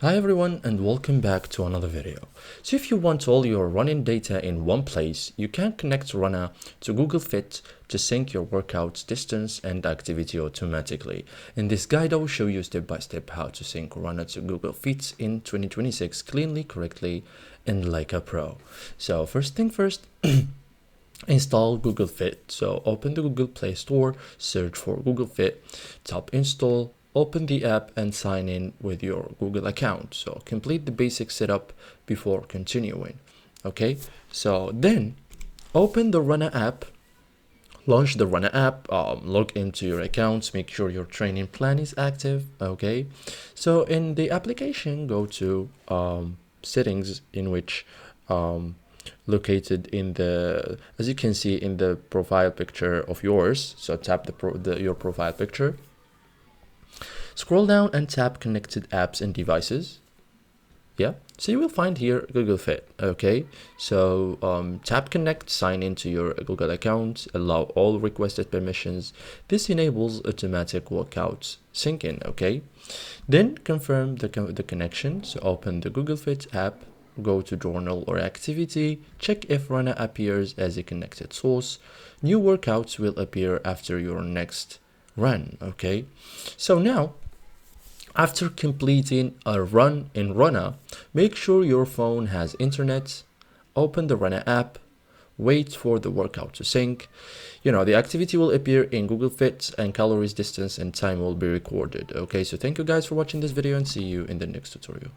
Hi everyone and welcome back to another video. So if you want all your running data in one place, you can connect Runna to Google Fit to sync your workouts, distance and activity automatically. In this guide I will show you step by step how to sync Runna to Google Fit in 2026 cleanly, correctly and like a pro. So first thing first, install Google Fit. So open the Google Play Store, search for Google Fit, tap install, open the app and sign in with your Google account. So complete the basic setup before continuing. Okay, so then open the Runna app, launch the Runna app, log into your accounts, make sure your training plan is active. Okay, so in the application, go to settings, in which located in the, as you can see in the profile picture of yours. So tap your profile picture, scroll down and tap connected apps and devices. Yeah, so you will find here Google Fit. Okay, so tap connect, sign into your Google account, allow all requested permissions. This enables automatic workouts syncing. Okay, then confirm the connection. So open the Google Fit app, go to journal or activity, check if Runna appears as a connected source. New workouts will appear after your next run. Okay, so now after completing a run in Runna, make sure your phone has internet, open the Runna app, wait for the workout to sync. The activity will appear in Google Fit and calories, distance and time will be recorded. Okay, so thank you guys for watching this video and see you in the next tutorial.